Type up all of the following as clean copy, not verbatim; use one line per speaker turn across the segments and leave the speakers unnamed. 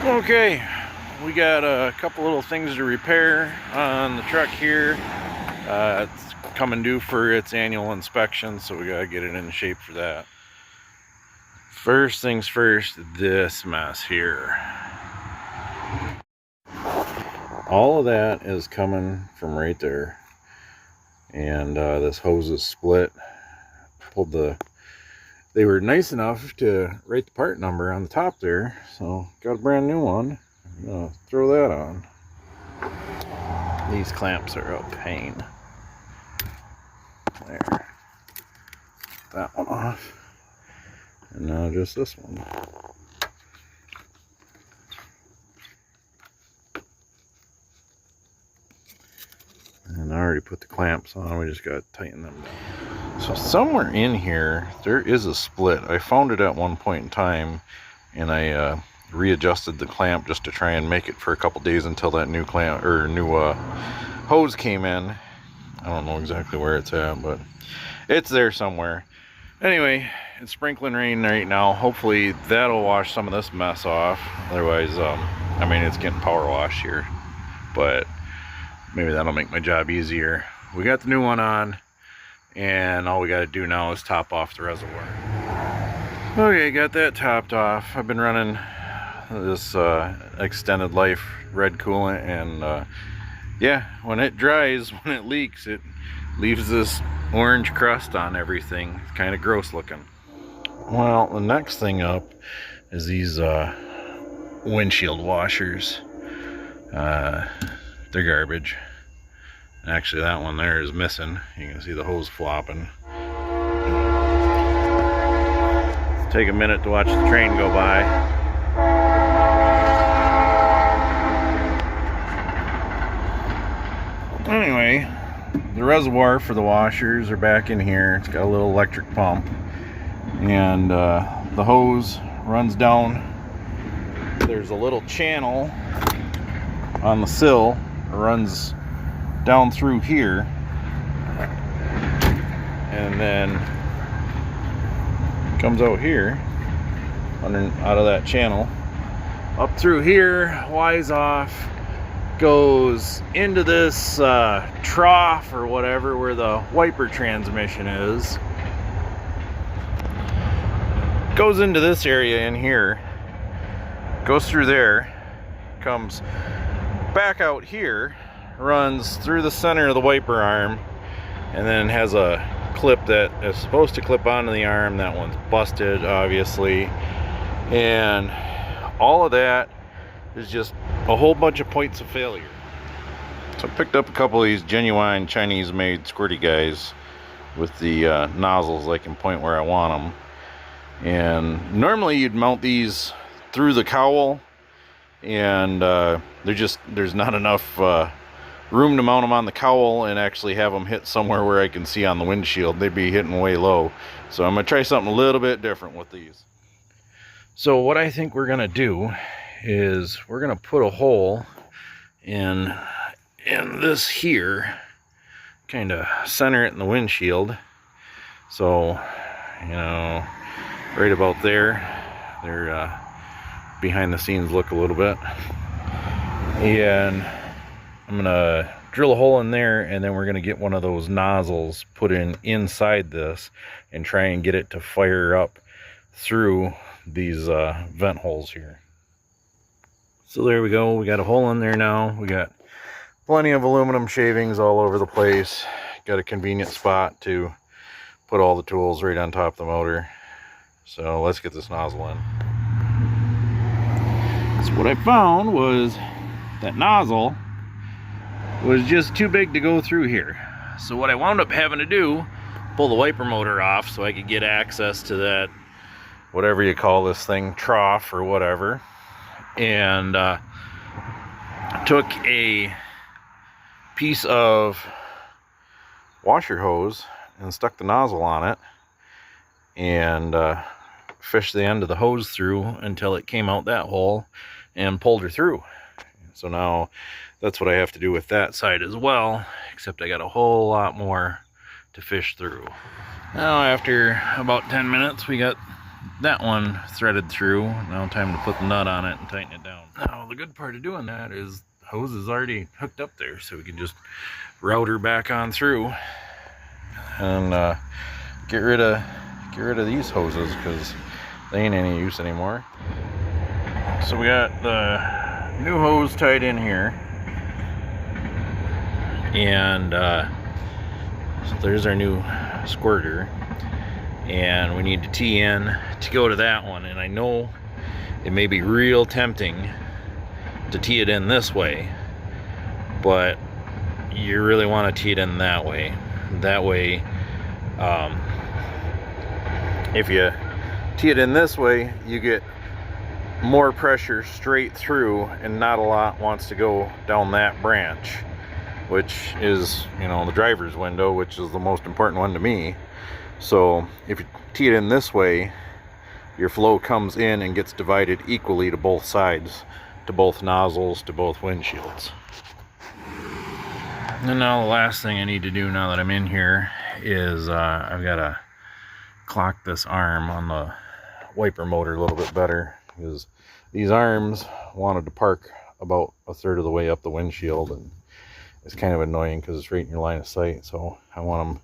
Okay, we got a couple little things to repair on the truck here. It's coming due for its annual inspection, so we gotta get it in shape for that. First things first, this mess here. All of that is coming from right there. And this hose is split. They were nice enough to write the part number on the top there, so got a brand new one. I'm gonna throw that on. These clamps are a pain. There. That one off. And now just this one. And I already put the clamps on, we just gotta tighten them down. So somewhere in here, there is a split. I found it at one point in time, and I readjusted the clamp just to try and make it for a couple days until that new clamp or new hose came in. I don't know exactly where it's at, but it's there somewhere. Anyway, it's sprinkling rain right now. Hopefully that'll wash some of this mess off. Otherwise, I mean, it's getting power washed here, but maybe that'll make my job easier. We got the new one on, and all we got to do now is top off the reservoir. Okay, got that topped off. I've been running this extended life red coolant, and yeah, when it dries, when it leaks, it leaves this orange crust on everything. It's kind of gross looking. Well, the next thing up is these windshield washers. They're garbage. Actually, that one there is missing. You can see the hose flopping. Take a minute to watch the train go by. Anyway, the reservoir for the washers are back in here. It's got a little electric pump, and the hose runs down. There's a little channel on the sill, runs down through here, and then comes out here out of that channel, up through here, wise off, goes into this trough or whatever where the wiper transmission is, goes into this area in here, goes through there, comes back out here, runs through the center of the wiper arm, and then has a clip that is supposed to clip onto the arm. That one's busted, obviously, and all of that is just a whole bunch of points of failure. So I picked up a couple of these genuine Chinese made squirty guys with the nozzles. I can point where I want them, and normally you'd mount these through the cowl, and there's not enough room to mount them on the cowl and actually have them hit somewhere where I can see on the windshield. They'd be hitting way low. So I'm gonna try something a little bit different with these. So what I think we're gonna do is we're gonna put a hole in this here, kind of center it in the windshield. So, you know, right about there, they're behind the scenes look a little bit, and I'm gonna drill a hole in there, and then we're gonna get one of those nozzles put inside this and try and get it to fire up through these vent holes here. So there we go, we got a hole in there now. We got plenty of aluminum shavings all over the place. Got a convenient spot to put all the tools right on top of the motor. So let's get this nozzle in. So what I found was that nozzle was just too big to go through here. So what I wound up having to do, pull the wiper motor off so I could get access to that, whatever you call this thing, trough or whatever, and took a piece of washer hose and stuck the nozzle on it, and fished the end of the hose through until it came out that hole and pulled her through. So now that's what I have to do with that side as well, except I got a whole lot more to fish through. Now after about 10 minutes we got that one threaded through. Now time to put the nut on it and tighten it down. Now the good part of doing that is the hose is already hooked up there, so we can just route her back on through and get rid of these hoses because they ain't any use anymore. So we got the new hose tied in here, and so there's our new squirter, and we need to tee in to go to that one. And I know it may be real tempting to tee it in this way, but you really want to tee it in that way. That way, if you tee it in this way, you get more pressure straight through, and not a lot wants to go down that branch, which is, you know, the driver's window, which is the most important one to me. So if you tee it in this way, your flow comes in and gets divided equally to both sides, to both nozzles, to both windshields. And now the last thing I need to do now that I'm in here is I've got to clock this arm on the wiper motor a little bit better, because these arms wanted to park about a third of the way up the windshield, and it's kind of annoying because it's right in your line of sight. So I want them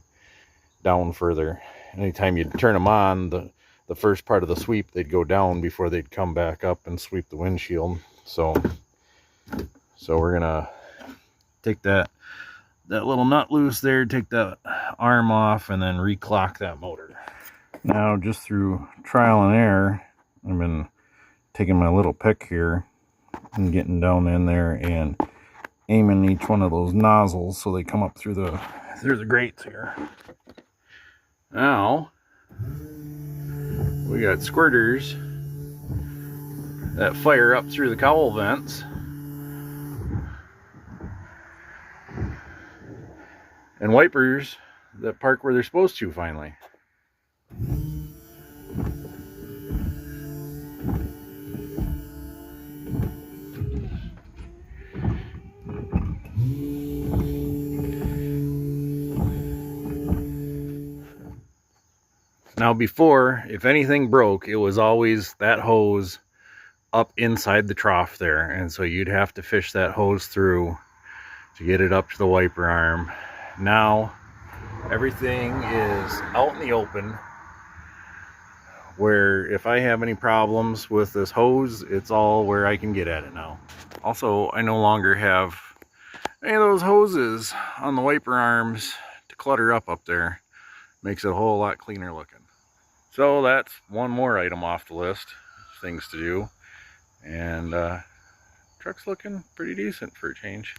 down further. Anytime you turn them on, the first part of the sweep, they'd go down before they'd come back up and sweep the windshield. So we're gonna take that little nut loose there, take that arm off, and then reclock that motor. Now, just through trial and error, I've been taking my little pick here and getting down in there and aiming each one of those nozzles so they come up through the grates here. Now we got squirters that fire up through the cowl vents, and wipers that park where they're supposed to finally. Now before, if anything broke, it was always that hose up inside the trough there, and so you'd have to fish that hose through to get it up to the wiper arm. Now everything is out in the open, where if I have any problems with this hose, it's all where I can get at it now. Also, I no longer have any of those hoses on the wiper arms to clutter up there. Makes it a whole lot cleaner looking. So that's one more item off the list, things to do. And truck's looking pretty decent for a change.